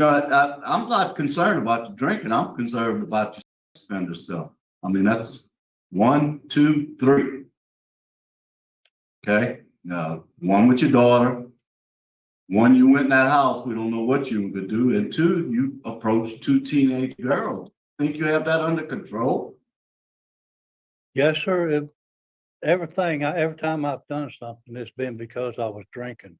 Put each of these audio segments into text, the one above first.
I'm not concerned about the drinking. I'm concerned about the sex offender stuff. I mean, that's 1, 2, 3. Okay, one with your daughter. One, you went in that house. We don't know what you could do. And 2, you approached 2 teenage girls. Think you have that under control? Yes, sir. Every time I've done something, it's been because I was drinking.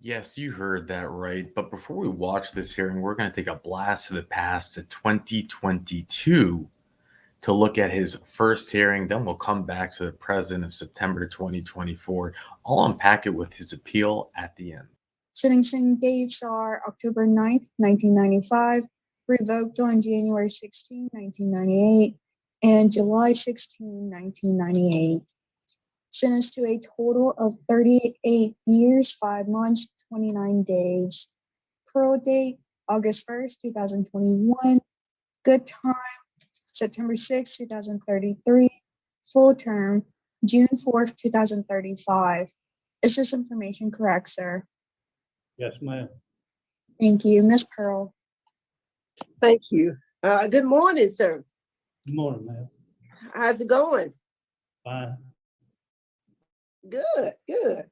Yes, you heard that right. But before we watch this hearing, we're going to take a blast to the past to 2022 to look at his first hearing. Then we'll come back to the present of September 2024. I'll unpack it with his appeal at the end. Sentencing dates are October 9th, 1995, revoked on January 16, 1998, and July 16, 1998. Sentenced to a total of 38 years, 5 months, 29 days. Parole date, August 1st, 2021. Good time, September 6th, 2033. Full term, June 4th, 2035. Is this information correct, sir? Yes, ma'am. Thank you. Ms. Pearl. Thank you. Good morning, sir. Good morning, ma'am. How's it going? Fine. Good, good.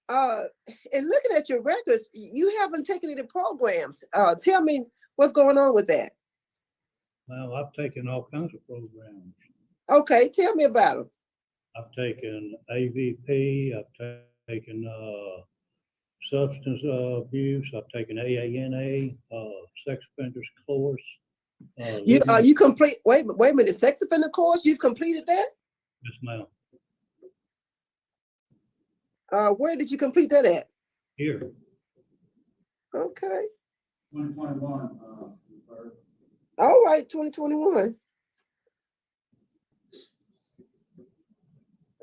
And looking at your records, you haven't taken any programs. Tell me what's going on with that. Well, I've taken all kinds of programs. Okay, tell me about them. I've taken AVP. I've taken substance abuse. I've taken AANA, sex offenders course. You complete, wait a minute, sex offender course, you've completed that? Yes, ma'am. Where did you complete that at? Here. Okay. 2021. All right, 2021.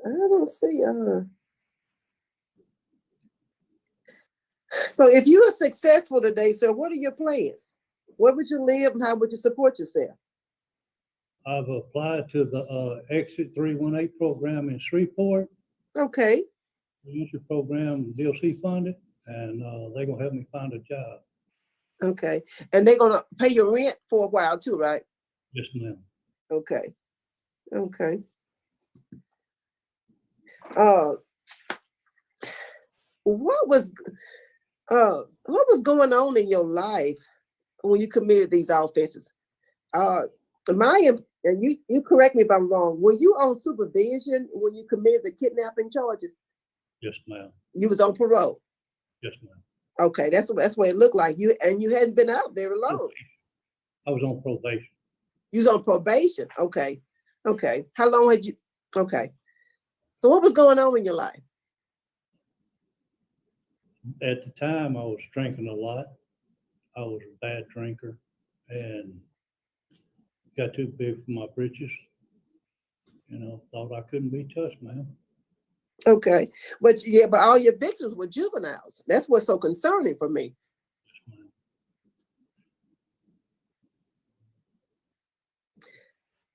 I don't see. So if you are successful today, sir, what are your plans? Where would you live and how would you support yourself? I've applied to the Exit 318 program in Shreveport. Okay. The entry program, DLC funded, and they're gonna help me find a job. Okay. And they're gonna pay your rent for a while too, right? Yes, ma'am. Okay. Okay. What was going on in your life when you committed these offenses? And you correct me if I'm wrong. Were you on supervision when you committed the kidnapping charges? Yes, ma'am. You was on parole. Yes, ma'am. Okay, that's what it looked like. You hadn't been out very long. I was on probation. You was on probation. Okay. Okay. How long had you? Okay. So what was going on in your life? At the time, I was drinking a lot. I was a bad drinker and got too big for my britches. You know, thought I couldn't be touched, man. Okay. But all your victims were juveniles. That's what's so concerning for me.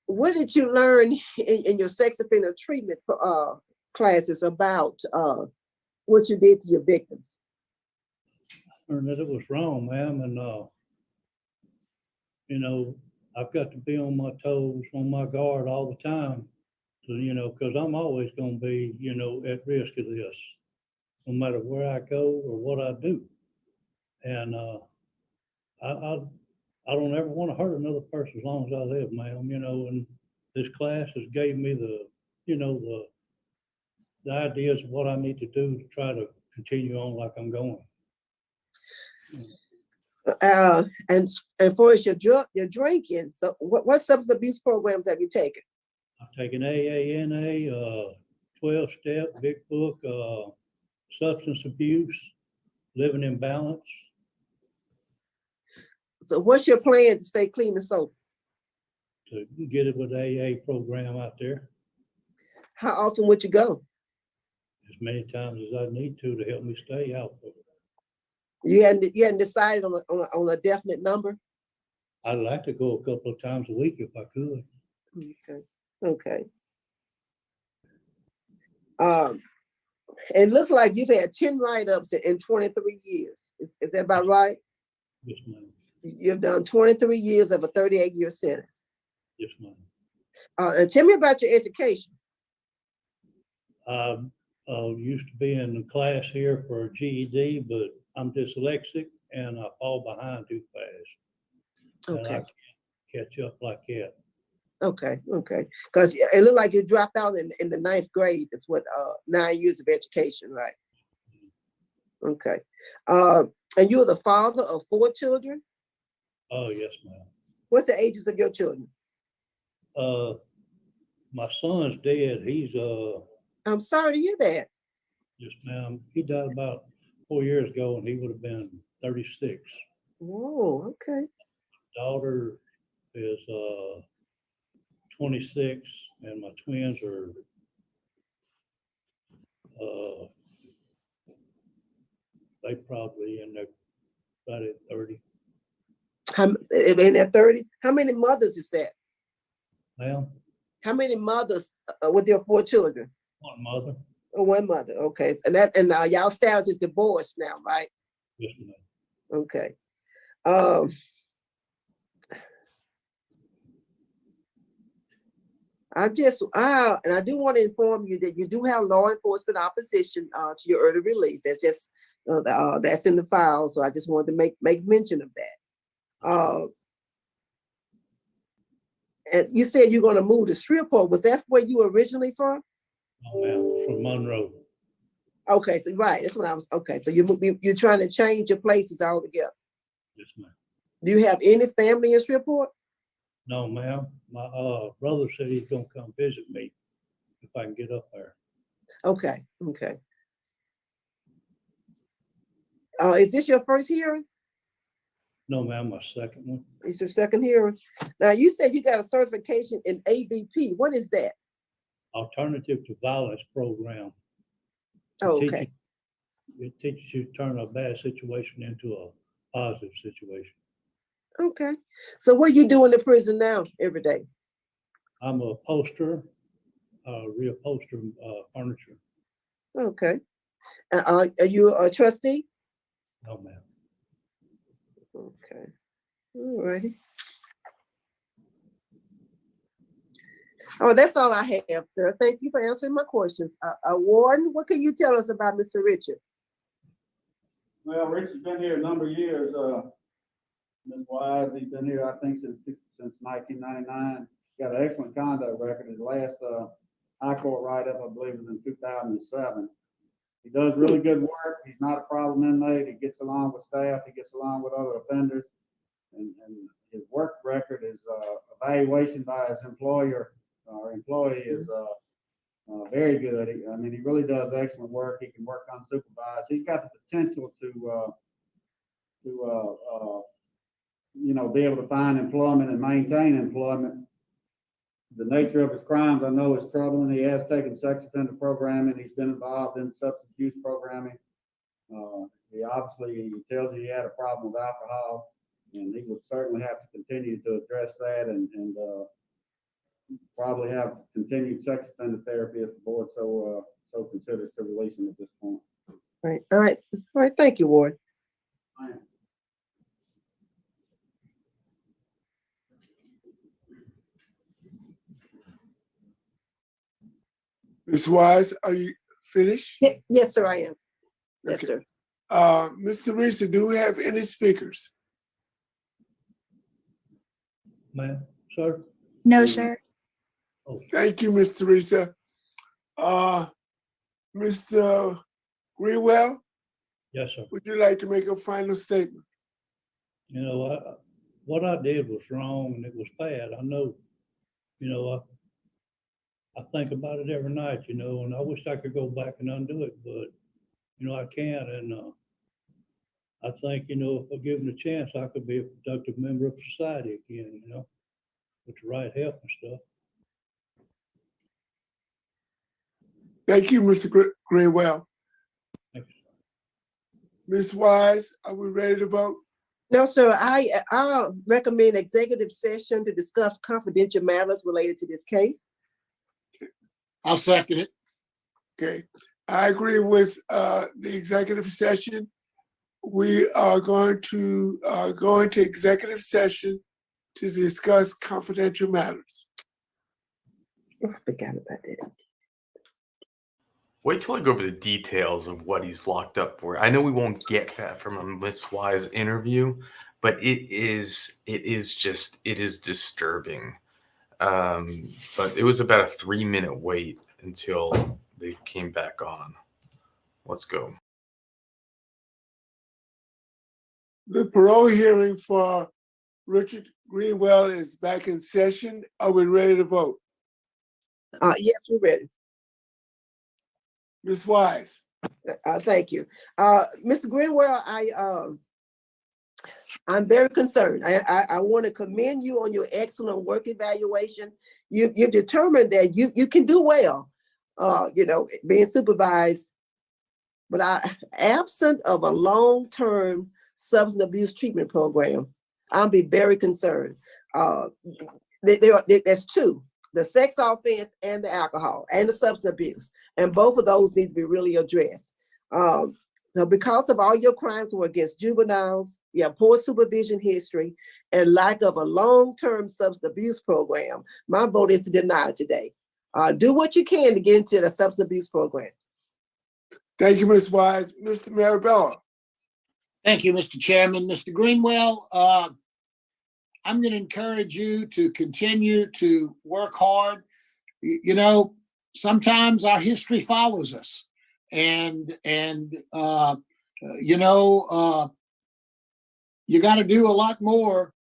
What did you learn in your sex offender treatment classes about what you did to your victims? I learned that it was wrong, ma'am, and you know, I've got to be on my toes, on my guard all the time. So, you know, because I'm always going to be, you know, at risk of this, no matter where I go or what I do. And I don't ever want to hurt another person as long as I live, ma'am. You know, and this class has gave me the, you know, the ideas of what I need to do to try to continue on like I'm going. And for your drinking, so what substance abuse programs have you taken? I've taken AANA, 12-step, Big Book, substance abuse, living in balance. So what's your plan to stay clean and sober? To get it with the AA program out there How often would you go? as many times as I need to help me stay out of it. You hadn't decided on a definite number? I'd like to go a couple of times a week if I could. Okay. It looks like you've had 10 write-ups in 23 years. Is that about right? Yes, ma'am. You've done 23 years of a 38-year sentence. Yes, ma'am. And tell me about your education. I used to be in the class here for GED, but I'm dyslexic and I fall behind too fast. And I Okay, can't catch up like that. okay. Because it looked like you dropped out in the 9th grade. It's what 9 years of education, right? Okay. And you're the father of 4 children. Oh, yes, ma'am. What's the ages of your children? My son's dead. He's I'm sorry to hear that. yes, ma'am. He died about 4 years ago and he would have been 36. Oh, okay. Daughter is 26 and my twins are they probably in their about at 30. In their 30s. How many mothers is that? Ma'am, How many mothers with your 4 children? one mother. Oh, 1 mother. Okay. And y'all status is divorced now, right? Yes, ma'am. Okay. And I do want to inform you that you do have law enforcement opposition to your early release. That's just that's in the file. So I just wanted to make mention of that. And you said you're going to move to Shreveport. Was that where you were originally from? Oh, ma'am, from Monroe. Okay, so right, that's what I was. Okay, so you're trying to change your places altogether. Yes, ma'am. Do you have any family in Shreveport? No, ma'am. My brother said he's gonna come visit me if I can get up there. Okay. Is this your first hearing? No, ma'am, my second one. It's your second hearing. Now you said you got a certification in AVP. What is that? Alternative to Violence Program. Oh, okay. It teaches you to turn a bad situation into a positive situation. Okay. So what you do in the prison now every day? I'm a poster, reupholster furniture. Okay. Are you a trustee? No, ma'am. Okay. All righty. Oh, that's all I have, sir. Thank you for answering my questions. Warden, what can you tell us about Mr. Richard? Well, Richard's been here a number of years. Ms. Wise, he's been here, I think, since 1999. Got an excellent conduct record. His last high court write-up, I believe, was in 2007. He does really good work. He's not a problem inmate. He gets along with staff. He gets along with other offenders. And his work record is evaluation by his employer or employee is very good. I mean, he really does excellent work. He can work unsupervised. He's got the potential to be able to find employment and maintain employment. The nature of his crimes, I know, is troubling. He has taken sex offender programming. He's been involved in substance use programming. He obviously tells you he had a problem with alcohol, and he would certainly have to continue to address that and probably have continued sex offender therapy if the board so considers to release him at this point. Right. All right. Thank you, Ward. Ms. Wise, are you finished? Yes, sir, I am. Yes, Okay. sir. Mr. Reese, do we have any speakers? Ma'am, sir? No, sir. Oh, Thank you, Mr. Reese. Mr. Greenwell, yes, sir. would you like to make a final statement? You know, what I did was wrong and it was bad. I know, I think about it every night, and I wish I could go back and undo it, but, I can't. And I think, if I given a chance, I could be a productive member of society again, with the right help and stuff. Thank you, Mr. Greenwell. Thank you, sir. Ms. Wise, are we ready to vote? No, sir, I recommend executive session to discuss confidential matters related to this case. I'll second it. Okay, I agree with the executive session. we are going to go into executive session to discuss confidential matters. Oh, I forgot about that. Wait till I go over the details of what he's locked up for. I know we won't get that from a Miss Wise interview, but it is disturbing. But it was about a 3-minute wait until they came back on. Let's go. The parole hearing for Richard Greenwell is back in session. Are we ready to vote? Yes, we're ready. Ms. Wise? Thank you. Mr. Greenwell, I'm very concerned. I want to commend you on your excellent work evaluation. You've determined that you can do well, being supervised, but absent of a long-term substance abuse treatment program, I'll be very concerned. There's two: the sex offense and the alcohol and the substance abuse, and both of those need to be really addressed. So because of all your crimes were against juveniles, you have poor supervision history, and lack of a long-term substance abuse program, my vote is to deny today. Do what you can to get into the substance abuse program. Thank you, Ms. Wise. Mr. Marabella? Thank you, Mr. Chairman. Mr. Greenwell, I'm going to encourage you to continue to work hard. Sometimes our history follows us, and you got to do a lot more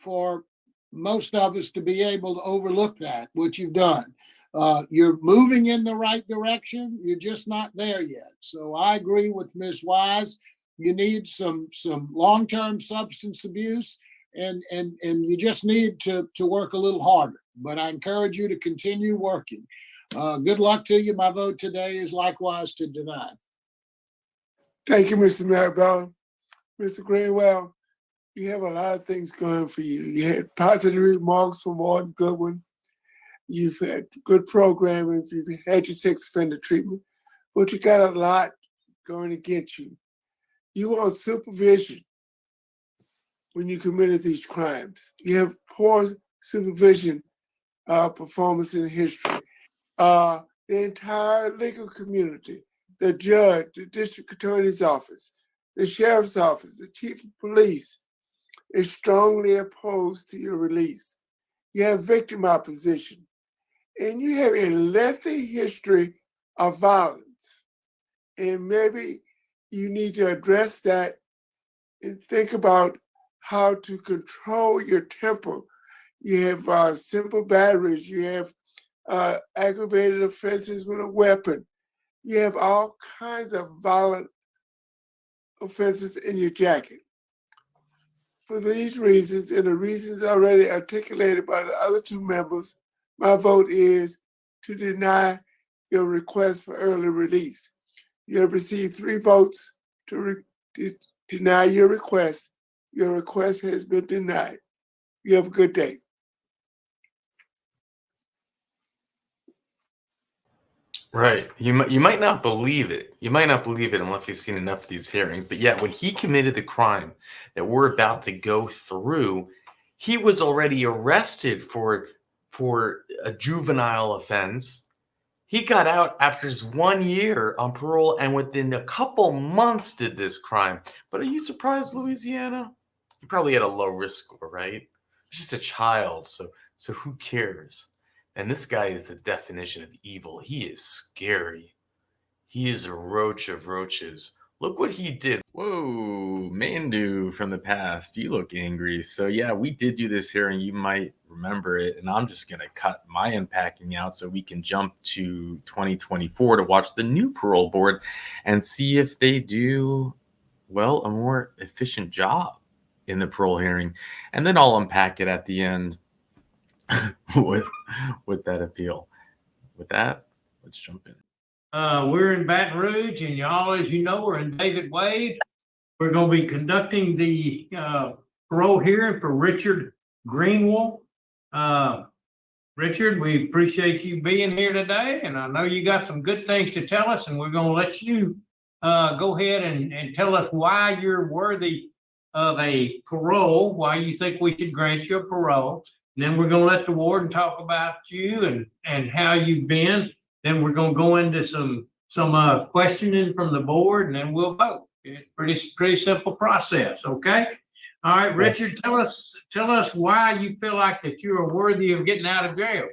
for most of us to be able to overlook that, what you've done. You're moving in the right direction. You're just not there yet. So I agree with Ms. Wise. You need some long-term substance abuse, and you just need to work a little harder. But I encourage you to continue working. Good luck to you. My vote today is likewise to deny. Thank you, Mr. Marabella. Mr. Greenwell, you have a lot of things going for you. You had positive remarks from Warden Goodwin. You've had good programming. You've had your sex offender treatment, but you got a lot going against you. You want supervision when you committed these crimes. You have poor supervision performance in history. The entire legal community, the judge, the district attorney's office, the sheriff's office, the chief of police is strongly opposed to your release. You have victim opposition, and you have a lengthy history of violence. And maybe you need to address that and think about how to control your temper. You have simple batteries, you have aggravated offenses with a weapon. You have all kinds of violent offenses in your jacket. For these reasons, and the reasons already articulated by the other two members, my vote is to deny your request for early release. You have received 3 votes to deny your request. Your request has been denied. You have a good day. Right. You might not believe it. You might not believe it unless you've seen enough of these hearings. But yet, when he committed the crime that we're about to go through, he was already arrested for a juvenile offense. He got out after his 1 year on parole, and within a couple months did this crime. But are you surprised, Louisiana? He probably had a low risk score, right? He's just a child, so who cares? And this guy is the definition of evil. He is scary. He is a roach of roaches. Look what he did. Whoa, Mandu from the past. You look angry. So yeah, we did do this hearing. You might remember it. And I'm just going to cut my unpacking out so we can jump to 2024 to watch the new parole board and see if they do, well, a more efficient job in the parole hearing. And then I'll unpack it at the end with that appeal. With that, let's jump in. We're in Baton Rouge, and y'all, as you know, we're in David Wade. We're going to be conducting the parole hearing for Richard Greenwell. Richard, we appreciate you being here today, and I know you got some good things to tell us, and we're going to let you go ahead and tell us why you're worthy of a parole, why you think we should grant you a parole. And then we're gonna let the warden talk about you and how you've been. Then we're gonna go into some questioning from the board, and then we'll vote. It's pretty simple process, okay? All right, Richard, tell us why you feel like that you are worthy of getting out of jail.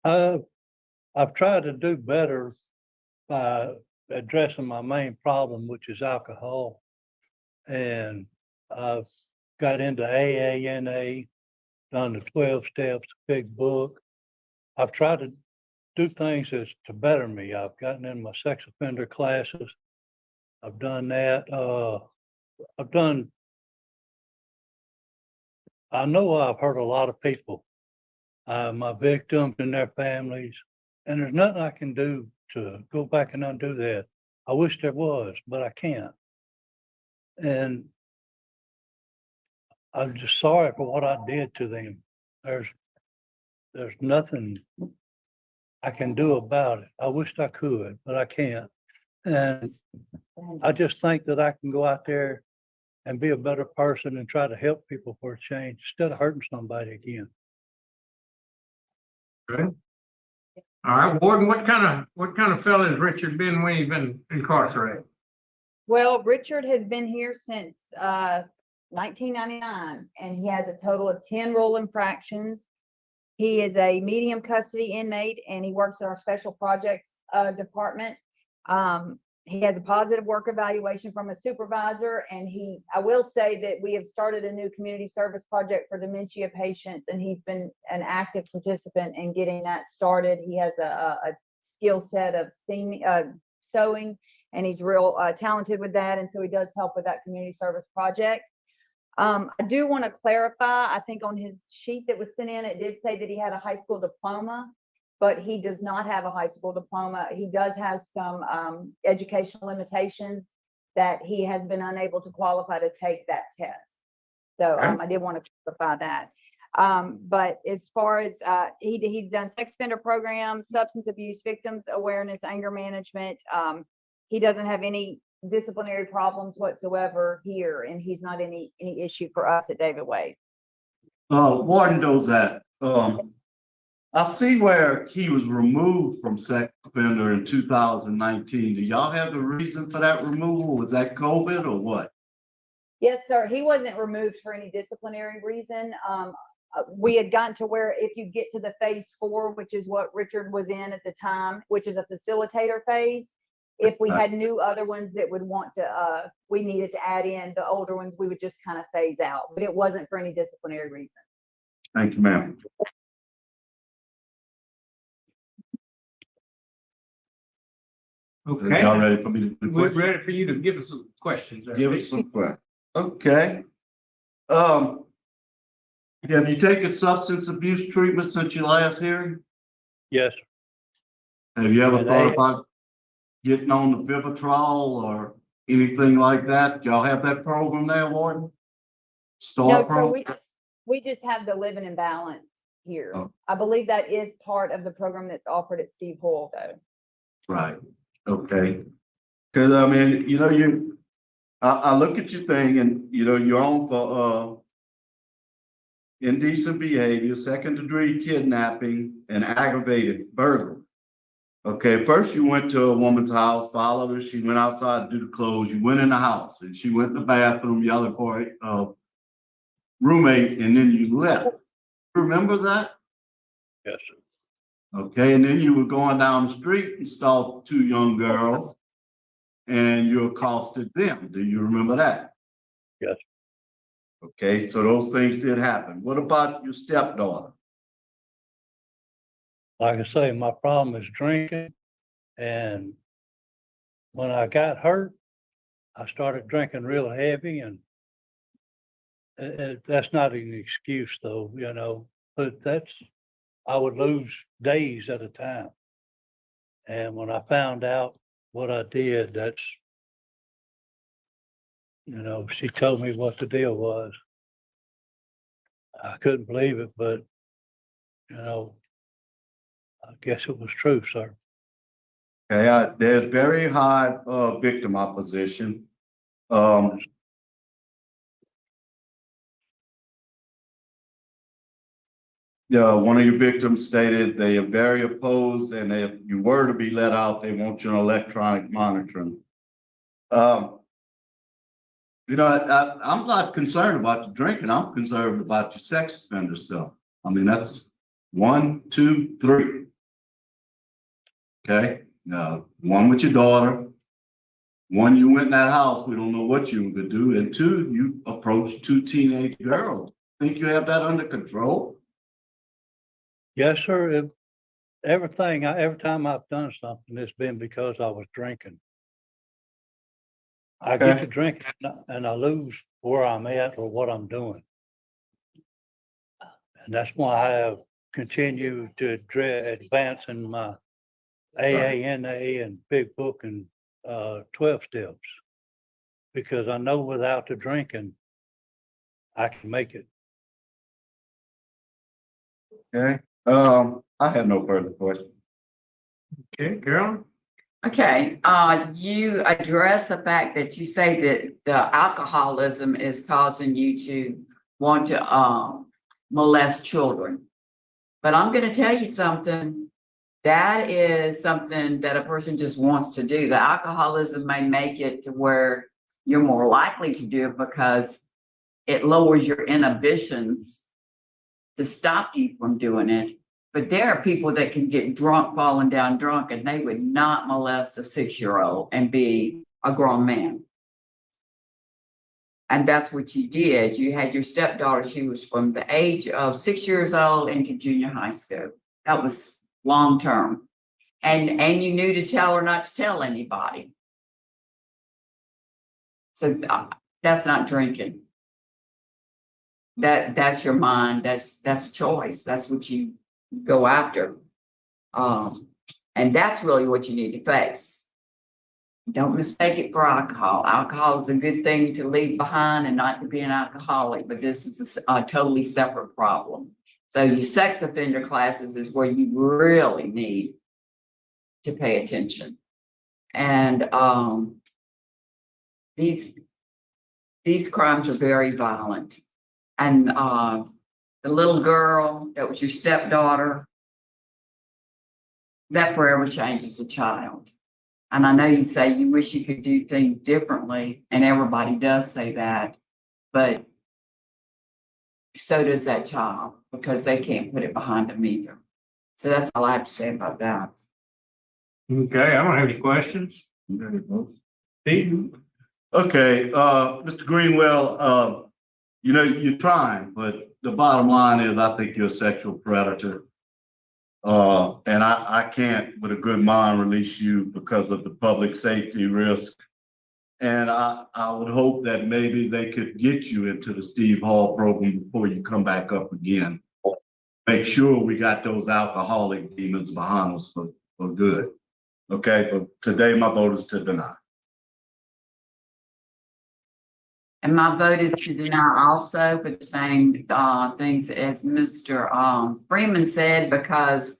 I've tried to do better by addressing my main problem, which is alcohol. And I've got into AANA, done the 12 steps, big book. I've tried to do things that's to better me. I've gotten in my sex offender classes. I've done that. I know I've hurt a lot of people, my victims and their families, and there's nothing I can do to go back and undo that. I wish there was, but I can't. And I'm just sorry for what I did to them. There's nothing I can do about it. I wished I could, but I can't. And I just think that I can go out there and be a better person and try to help people for a change instead of hurting somebody again. Good. All right, Warden, what kind of fellow has Richard been when he's been incarcerated? Well, Richard has been here since 1999, and he has a total of 10 rule infractions. He is a medium custody inmate, and he works in our special projects department. He has a positive work evaluation from a supervisor, and I will say that we have started a new community service project for dementia patients, and he's been an active participant in getting that started. He has a skill set of sewing, and he's real talented with that, and so he does help with that community service project. I do want to clarify, I think on his sheet that was sent in, it did say that he had a high school diploma, but he does not have a high school diploma. He does have some educational limitations that he has been unable to qualify to take that test. So I did want to clarify that. But as far as he's done sex offender programs, substance abuse, victims awareness, anger management. He doesn't have any disciplinary problems whatsoever here, and he's not any issue for us at David Wade. Warden knows that. I see where he was removed from sex offender in 2019. Do y'all have the reason for that removal? Was that COVID or what? Yes, sir. He wasn't removed for any disciplinary reason. We had gotten to where if you get to the phase 4, which is what Richard was in at the time, which is a facilitator phase, if we had new other ones that would want to, we needed to add in the older ones, we would just kind of phase out, but it wasn't for any disciplinary reason. Thank you, ma'am. Okay. Y'all ready for me to do the We're question? ready for you to give us some questions. Give us some questions. Okay. Have you taken substance abuse treatment since your last hearing? Yes. Have you ever And thought about getting on the Vivitrol or anything like that? Y'all have that program there, Warden? No, Star so program? we just have the living in balance here. Oh. I believe that is part of the program that's offered at Steve Hoyle, though. Right. Okay. Cause I mean, you know, I look at your thing and, you know, you're on for, indecent behavior, second degree kidnapping, and aggravated burglary. Okay, first you went to a woman's house, followed her, she went outside to do the clothes, you went in the house, and she went in the bathroom yelling for a roommate, and then you left. Remember that? Yes, sir. Okay, and then you were going down the street and stalked 2 young girls, and you accosted them. Do you remember that? Yes. Okay, so those things did happen. What about your stepdaughter? Like I say, my problem is drinking, and when I got hurt, I started drinking real heavy, and that's not an excuse though, you know, but I would lose days at a time. And when I found out what I did, you know, she told me what the deal was. I couldn't believe it, but, you know, I guess it was true, sir. Okay, there's very high, victim opposition. Yeah, one of your victims stated they are very opposed, and if you were to be let out, they want you on electronic monitoring. You know, I'm not concerned about the drinking. I'm concerned about your sex offender stuff. I mean, that's 1, 2, 3. Okay, one with your daughter. One, you went in that house. We don't know what you were gonna do. And 2, you approached 2 teenage girls. Think you have that under control? Yes, sir. Every time I've done something, it's been because I was drinking. I get Okay. to drinking and I lose where I'm at or what I'm doing. And that's why I have continued to advance in my AANA and Big Book and 12 steps. Because I know without the drinking, I can make it. Okay, I have no further questions. Okay, Carolyn? Okay, you address the fact that you say that the alcoholism is causing you to want to molest children. But I'm gonna tell you something, that is something that a person just wants to do. The alcoholism may make it to where you're more likely to do it because it lowers your inhibitions to stop you from doing it. But there are people that can get drunk, falling down drunk, and they would not molest a 6-year-old and be a grown man. And that's what you did. You had your stepdaughter, she was from the age of 6 years old into junior high school. That was long term. And you knew to tell her not to tell anybody. So that's not drinking. That's your mind, that's a choice. That's what you go after. And that's really what you need to face. Don't mistake it for alcohol. Alcohol is a good thing to leave behind and not to be an alcoholic, but this is a totally separate problem. So your sex offender classes is where you really need to pay attention. And these crimes are very violent. And the little girl that was your stepdaughter, that forever changes a child. And I know you say you wish you could do things differently, and everybody does say that, but so does that child because they can't put it behind them either. So that's all I have to say about that. Okay, I don't have any questions. Steve? Okay, Mr. Greenwell, you know, you're trying, but the bottom line is I think you're a sexual predator. And I can't with a good mind release you because of the public safety risk. And I would hope that maybe they could get you into the Steve Hall program before you come back up again. Make sure we got those alcoholic demons behind us for good. Okay, but today my vote is to deny. And my vote is to deny also for the same things as Mr. Freeman said, because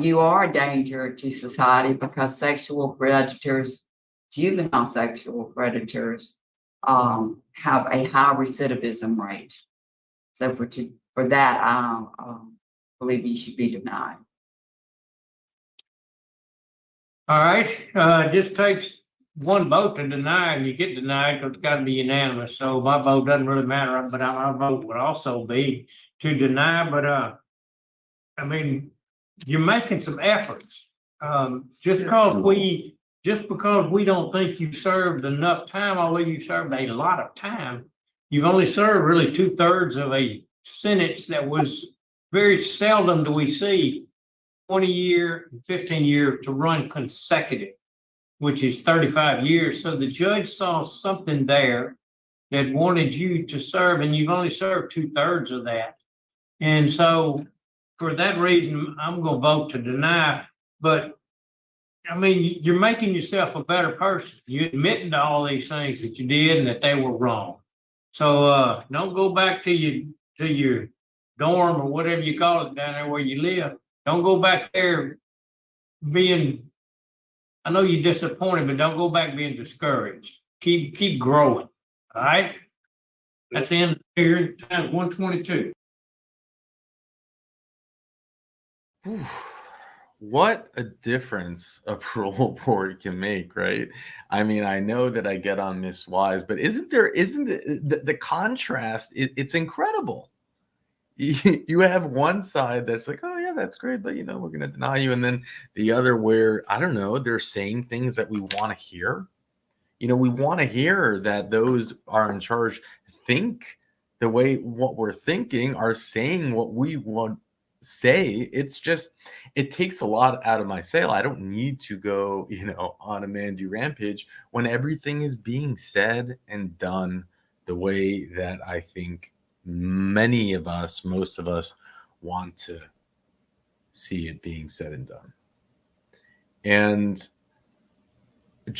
you are a danger to society because sexual predators, juvenile sexual predators, have a high recidivism rate. So for that, I believe you should be denied. All right, just takes one vote to deny, and you get denied because it's got to be unanimous. So my vote doesn't really matter, but my vote would also be to deny. But I mean, you're making some efforts. Just because we don't think you served enough time, although you served a lot of time, you've only served really 2/3 of a sentence that was very seldom do we see 20-year, 15-year to run consecutive, which is 35 years. So the judge saw something there that wanted you to serve, and you've only served 2/3 of that. And so for that reason, I'm going to vote to deny. But I mean, you're making yourself a better person. You're admitting to all these things that you did and that they were wrong. So don't go back to your dorm or whatever you call it down there where you live. Don't go back there being I know you're disappointed, but don't go back being discouraged. Keep growing. All right? That's the end of the hearing. Time 1:22. Whew. What a difference a parole board can make, right? I mean, I know that I get on Miss Wise, but isn't the contrast? It's incredible. You have one side that's like, oh yeah, that's great, but we're going to deny you, and then the other where I don't know, they're saying things that we want to hear. We want to hear that those are in charge think the way what we're thinking, are saying what we want say. It's just, it takes a lot out of my sail. I don't need to go, on a Mandy rampage when everything is being said and done the way that I think many of us, most of us, want to see it being said and done. And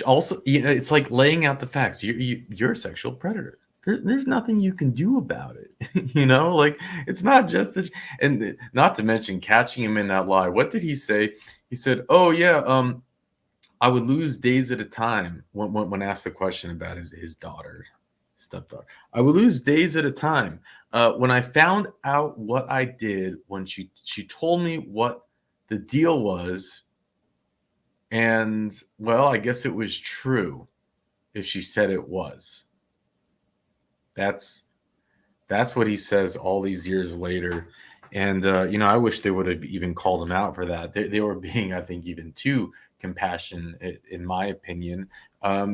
also, it's like laying out the facts. You're a sexual predator. There's nothing you can do about it. Like, it's not just that. And not to mention catching him in that lie. What did he say? He said, oh yeah, I would lose days at a time when asked the question about his daughter, stepdaughter. I would lose days at a time. When I found out what I did, when she told me what the deal was, and well, I guess it was true if she said it was. That's what he says all these years later. And I wish they would have even called him out for that. They were being, I think, even too compassionate, in my opinion,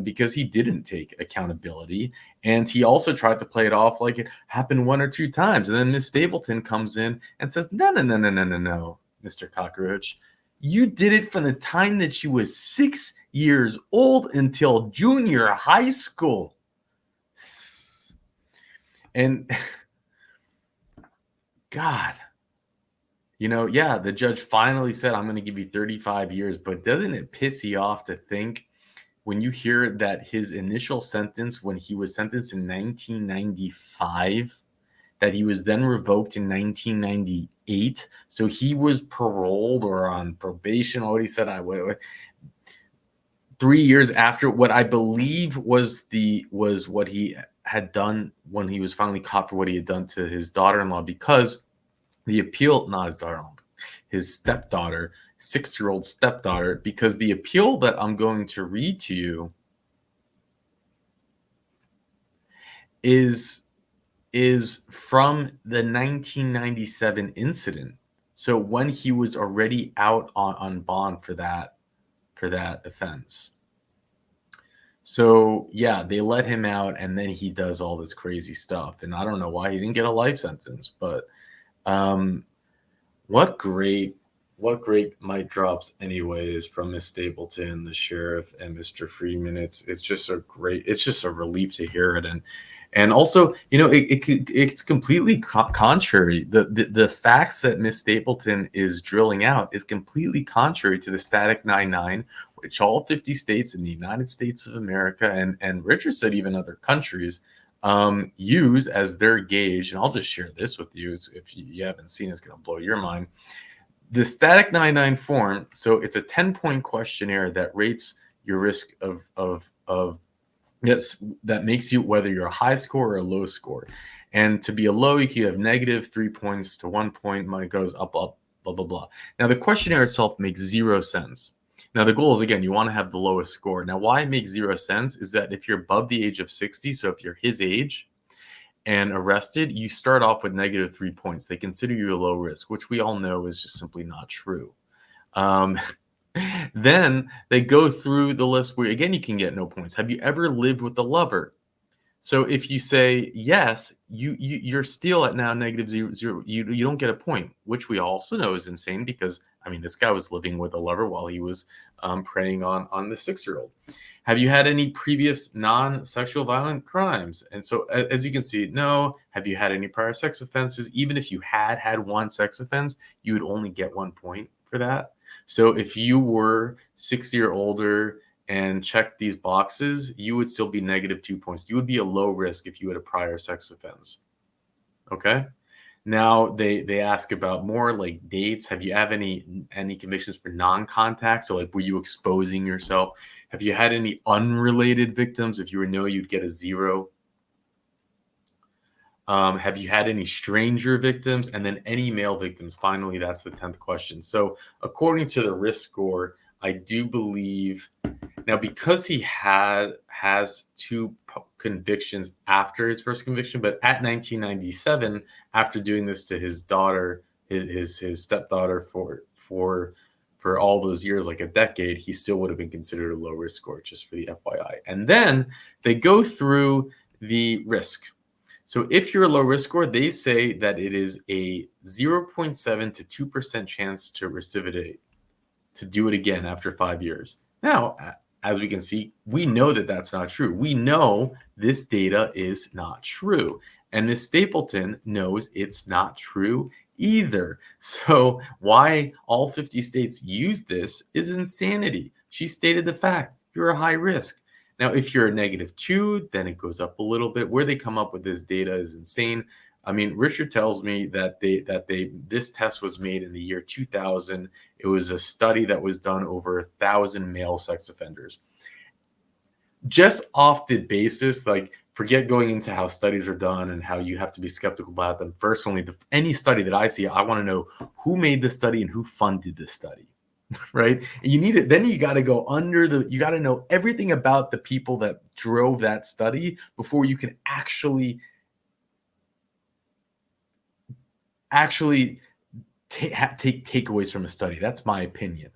because he didn't take accountability. And he also tried to play it off like it happened one or two times. And then Miss Stapleton comes in and says, no, Mr. Cockroach. You did it from the time that you was 6 years old until junior high school. And God, the judge finally said, I'm going to give you 35 years. But doesn't it piss you off to think when you hear that his initial sentence, when he was sentenced in 1995, that he was then revoked in 1998. So he was paroled or on probation. What he said, 3 years after what I believe was what he had done when he was finally caught for what he had done to his daughter-in-law, because the appeal, not his daughter-in-law, his stepdaughter, 6-year-old stepdaughter, because the appeal that I'm going to read to you is from the 1997 incident. So when he was already out on bond for that offense. So yeah, they let him out, and then he does all this crazy stuff. And I don't know why he didn't get a life sentence, but what great mic drops anyways from Miss Stapleton, the sheriff, and Mr. Freeman. It's just a relief to hear it. And also, it's completely contrary. The facts that Miss Stapleton is drilling out is completely contrary to the Static 99, which all 50 states in the United States of America, and Richard said even other countries, use as their gauge. And I'll just share this with you. If you haven't seen it, it's going to blow your mind. The Static 99 form, so it's a 10-point questionnaire that rates your risk of yes, that makes you whether you're a high score or a low score. And to be a low, you have -3 points to 1 point. Mine goes up, blah, blah, blah. Now, the questionnaire itself makes 0 sense. Now, the goal is, again, you want to have the lowest score. Now, why it makes 0 sense is that if you're above the age of 60, so if you're his age and arrested, you start off with -3 points. They consider you a low risk, which we all know is just simply not true. Then they go through the list where, again, you can get no points. Have you ever lived with a lover? So if you say yes, you're still at now -0. You don't get a point, which we also know is insane because, I mean, this guy was living with a lover while he was preying on the 6-year-old. Have you had any previous non-sexual violent crimes? And so, as you can see, no. Have you had any prior sex offenses? Even if you had one sex offense, you would only get 1 point for that. So if you were 60 or older and checked these boxes, you would still be -2 points. You would be a low risk if you had a prior sex offense. Okay. Now they ask about more like dates. Have you have any convictions for non-contact? So like, were you exposing yourself? Have you had any unrelated victims? If you were no, you'd get a 0. Have you had any stranger victims? And then any male victims? Finally, that's the 10th question. So according to the risk score, I do believe now, because he has 2 convictions after his first conviction, but at 1997, after doing this to his daughter, his stepdaughter for all those years, like a decade, he still would have been considered a low risk score, just for the FYI. And then they go through the risk. So if you're a low risk score, they say that it is a 0.7 to 2% chance to recidivate, to do it again after 5 years. Now, as we can see, we know that that's not true. We know this data is not true. And Ms. Stapleton knows it's not true either. So why all 50 states use this is insanity. She stated the fact, you're a high risk. Now, if you're a -2, then it goes up a little bit. Where they come up with this data is insane. I mean, Richard tells me that this test was made in the year 2000. It was a study that was done over 1,000 male sex offenders. Just off the basis, like, forget going into how studies are done and how you have to be skeptical about them. Personally, any study that I see, I want to know who made the study and who funded the study. Right? And you need it. Then you got to go you got to know everything about the people that drove that study before you can actually take takeaways from a study. That's my opinion.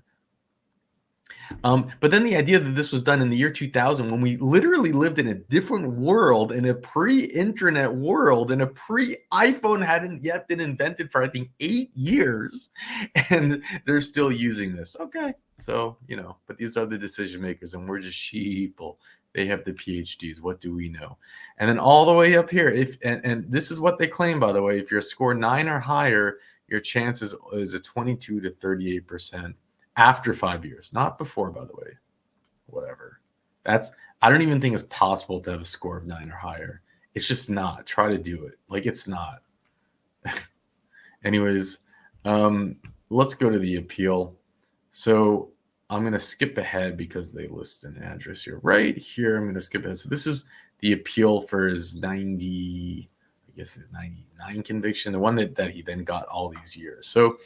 But then the idea that this was done in the year 2000, when we literally lived in a different world, in a pre-internet world, and a pre-iPhone hadn't yet been invented for, I think, 8 years, and they're still using this. Okay, so, but these are the decision makers, and we're just sheeple. They have the PhDs. What do we know? And then all the way up here, and this is what they claim, by the way, if you're score 9 or higher, your chance is a 22 to 38%. After 5 years, not before, by the way. Whatever. I don't even think it's possible to have a score of 9 or higher. It's just not. Try to do it. Like, it's not. Anyways, let's go to the appeal. So I'm going to skip ahead because they list an address here. Right here, I'm going to skip ahead. So this is the appeal for his 99 conviction, the one that he then got all these years. So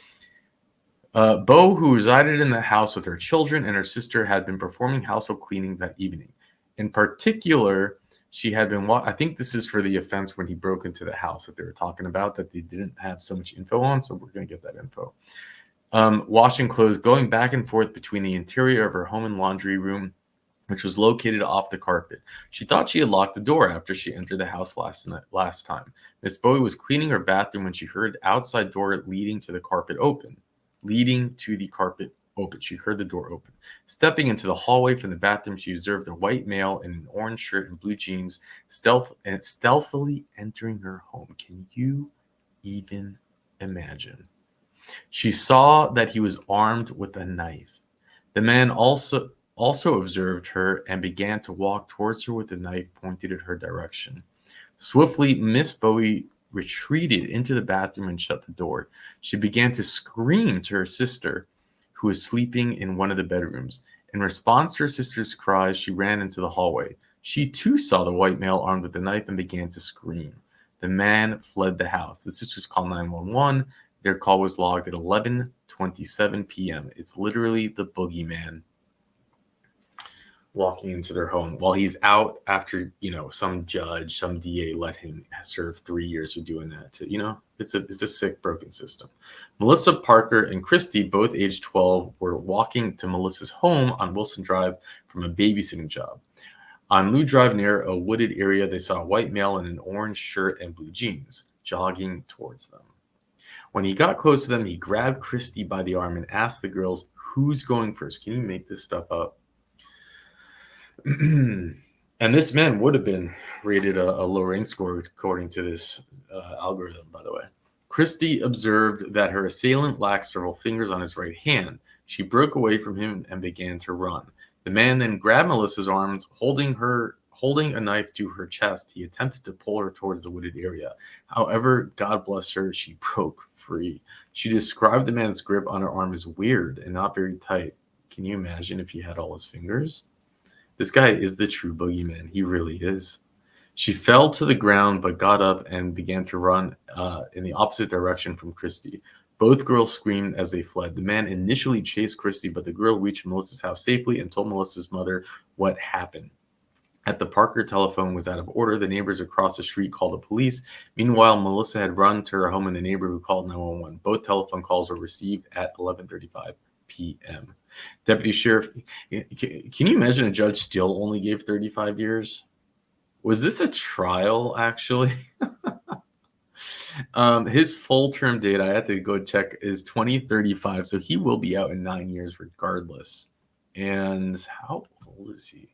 Bo, who resided in the house with her children and her sister, had been performing household cleaning that evening. In particular, she had been, I think this is for the offense when he broke into the house that they were talking about, that they didn't have so much info on, so we're going to get that info. Washing clothes, going back and forth between the interior of her home and laundry room, which was located off the carpet. She thought she had locked the door after she entered the house last time. Miss Bowie was cleaning her bathroom when she heard outside door leading to the carpet open. She heard the door open. Stepping into the hallway from the bathroom, she observed a white male in an orange shirt and blue jeans stealthily entering her home. Can you even imagine? She saw that he was armed with a knife. The man also observed her and began to walk towards her with the knife pointed at her direction. Swiftly, Miss Bowie retreated into the bathroom and shut the door. She began to scream to her sister, who was sleeping in one of the bedrooms. In response to her sister's cries, she ran into the hallway. She too saw the white male armed with a knife and began to scream. The man fled the house. The sisters called 911. Their call was logged at 11:27 p.m. It's literally the boogeyman walking into their home while he's out after, some judge, some DA let him serve 3 years for doing that. It's a sick, broken system. Melissa, Parker, and Christy, both age 12, were walking to Melissa's home on Wilson Drive from a babysitting job. On Lou Drive, near a wooded area, they saw a white male in an orange shirt and blue jeans jogging towards them. When he got close to them, he grabbed Christy by the arm and asked the girls, "Who's going first? Can you make this stuff up?" And this man would have been rated a low rank score according to this algorithm, by the way. Christy observed that her assailant lacked several fingers on his right hand. She broke away from him and began to run. The man then grabbed Melissa's arms, holding Holding a knife to her chest, he attempted to pull her towards the wooded area. However, God bless her, she broke free. She described the man's grip on her arm as weird and not very tight. Can you imagine if he had all his fingers? This guy is the true boogeyman. He really is. She fell to the ground but got up and began to run in the opposite direction from Christy. Both girls screamed as they fled. The man initially chased Christy, but the girl reached Melissa's house safely and told Melissa's mother what happened. At the Parker telephone was out of order. The neighbors across the street called the police. Meanwhile, Melissa had run to her home and the neighbor who called 911. Both telephone calls were received at 11:35 p.m. Deputy Sheriff, can you imagine a judge still only gave 35 years? Was this a trial, actually? His full term date, I had to go check, is 2035. So he will be out in 9 years regardless. And how old is he?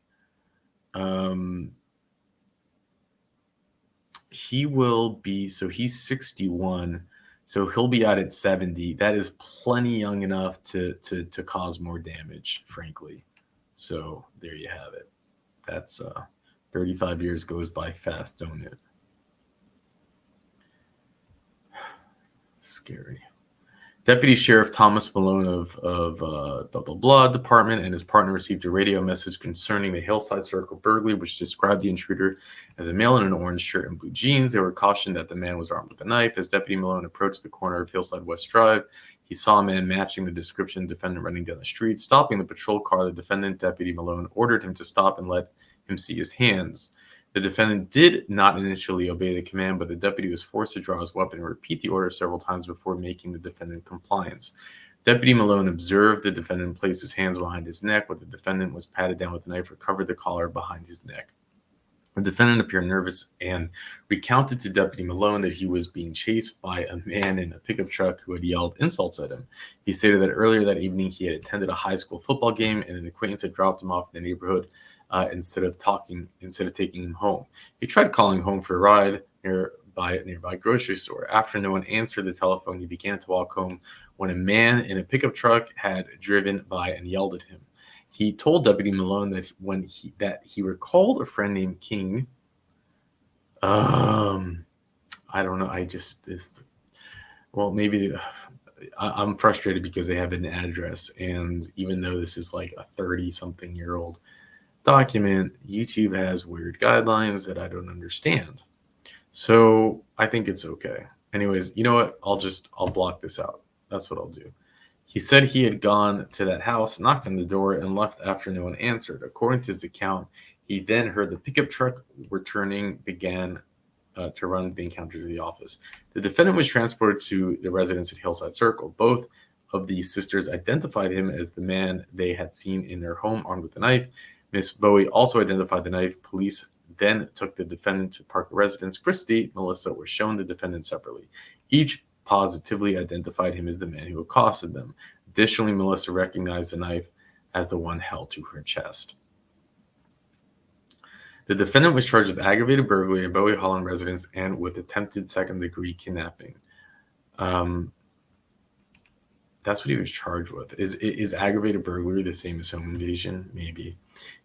He will be, so he's 61. So he'll be out at 70. That is plenty young enough to cause more damage, frankly. So there you have it. That's 35 years goes by fast, don't it? Scary. Deputy Sheriff Thomas Malone of blah, blah, blah department and his partner received a radio message concerning the Hillside Circle burglary, which described the intruder as a male in an orange shirt and blue jeans. They were cautioned that the man was armed with a knife. As Deputy Malone approached the corner of Hillside West Drive, he saw a man matching the description of the defendant running down the street. Stopping the patrol car, the defendant, Deputy Malone, ordered him to stop and let him see his hands. The defendant did not initially obey the command, but the deputy was forced to draw his weapon and repeat the order several times before making the defendant compliance. Deputy Malone observed the defendant place his hands behind his neck, but the defendant was patted down with a knife or covered the collar behind his neck. The defendant appeared nervous and recounted to Deputy Malone that he was being chased by a man in a pickup truck who had yelled insults at him. He stated that earlier that evening he had attended a high school football game and an acquaintance had dropped him off in the neighborhood instead of taking him home. He tried calling home for a ride nearby a nearby grocery store. After no one answered the telephone, he began to walk home when a man in a pickup truck had driven by and yelled at him. He told Deputy Malone that he recalled a friend named King. I don't know. I'm frustrated because they have an address, and even though this is like a 30-something-year-old document, YouTube has weird guidelines that I don't understand. So I think it's okay. Anyways, you know what? I'll block this out. That's what I'll do. He said he had gone to that house, knocked on the door, and left after no one answered. According to his account, he then heard the pickup truck returning, began to run the encounter to the office. The defendant was transported to the residence at Hillside Circle. Both of the sisters identified him as the man they had seen in their home armed with a knife. Miss Bowie also identified the knife. Police then took the defendant to Parker residence. Christy, Melissa were shown the defendant separately. Each positively identified him as the man who accosted them. Additionally, Melissa recognized the knife as the one held to her chest. The defendant was charged with aggravated burglary at Bowie Holland residence and with attempted second-degree kidnapping. That's what he was charged with. Is aggravated burglary the same as home invasion? Maybe.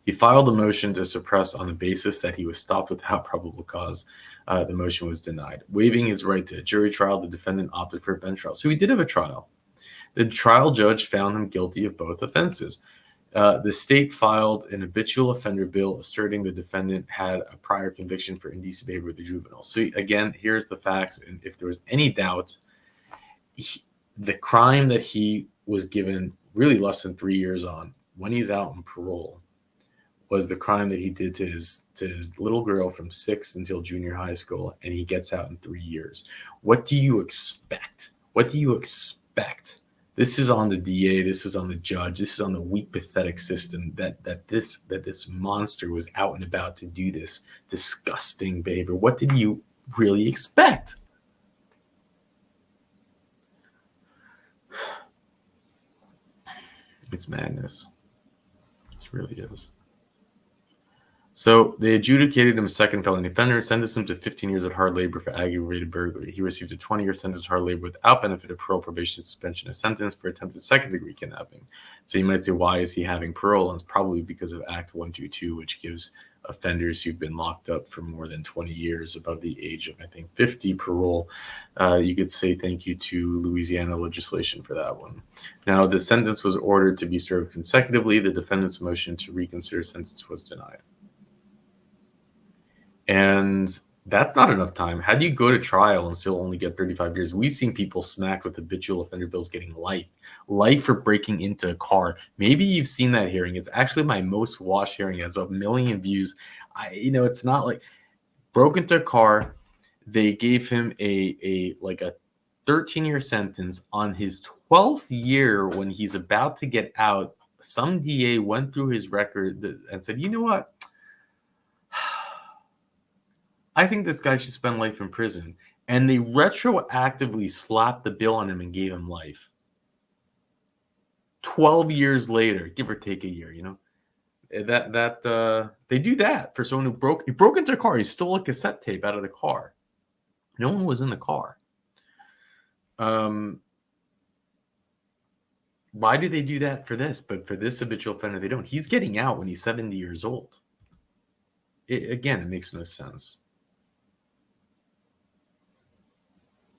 He filed a motion to suppress on the basis that he was stopped without probable cause. The motion was denied. Waiving his right to a jury trial, the defendant opted for a bench trial. So he did have a trial. The trial judge found him guilty of both offenses. The state filed an habitual offender bill asserting the defendant had a prior conviction for indecent behavior with a juvenile. So again, here's the facts. And if there was any doubt, the crime that he was given really less than 3 years on when he's out on parole was the crime that he did to his little girl from 6 until junior high school, and he gets out in 3 years. What do you expect? What do you expect? This is on the DA. This is on the judge. This is on the weak, pathetic system that this monster was out and about to do this disgusting behavior. What did you really expect? It's madness. It really is. So they adjudicated him a second felony offender, sentenced him to 15 years of hard labor for aggravated burglary. He received a 20-year sentence of hard labor without benefit of parole, probation, suspension, of sentence for attempted second-degree kidnapping. So you might say, why is he having parole? And it's probably because of Act 122, which gives offenders who've been locked up for more than 20 years above the age of, I think, 50 parole. You could say thank you to Louisiana legislation for that one. Now, the sentence was ordered to be served consecutively. The defendant's motion to reconsider sentence was denied. And that's not enough time. How do you go to trial and still only get 35 years? We've seen people smacked with habitual offender bills getting life for breaking into a car. Maybe you've seen that hearing. It's actually my most watched hearing. It has 1 million views. It's not like broke into a car. They gave him a 13-year sentence. On his 12th year, when he's about to get out, some DA went through his record and said, you know what? I think this guy should spend life in prison. And they retroactively slapped the bill on him and gave him life. 12 years later, give or take a year, they do that for someone who broke into a car. He stole a cassette tape out of the car. No one was in the car. Why do they do that for this? But for this habitual offender, they don't. He's getting out when he's 70 years old. It makes no sense.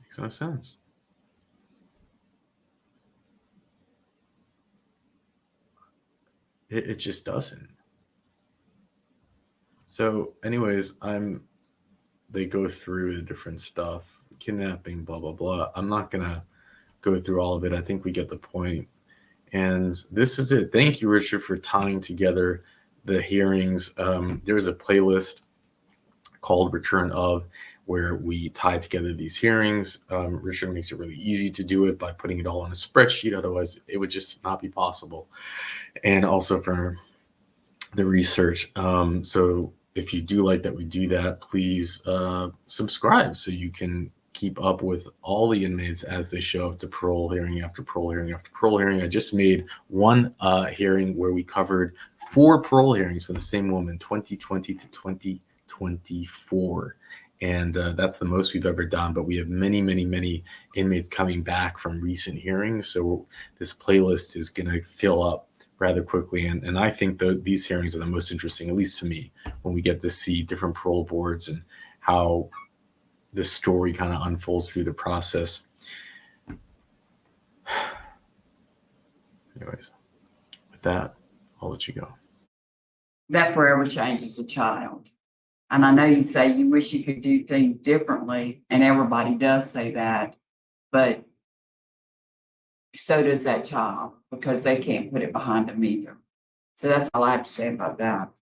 Makes no sense. It just doesn't. So anyways, they go through the different stuff, kidnapping, blah, blah, blah. I'm not going to go through all of it. I think we get the point. And this is it. Thank you, Richard, for tying together the hearings. There is a playlist called Return of, where we tie together these hearings. Richard makes it really easy to do it by putting it all on a spreadsheet. Otherwise, it would just not be possible. And also for the research. So if you do like that we do that, please subscribe so you can keep up with all the inmates as they show up to parole hearing after parole hearing after parole hearing. I just made one hearing where we covered 4 parole hearings for the same woman, 2020 to 2024. And that's the most we've ever done. But we have many, many, many inmates coming back from recent hearings. So this playlist is going to fill up rather quickly. And I think these hearings are the most interesting, at least to me, when we get to see different parole boards and how this story kind of unfolds through the process. Anyways, with that, I'll let you go. That forever changes a child. And I know you say you wish you could do things differently, and everybody does say that, but so does that child, because they can't put it behind them either. So that's all I have to say about that.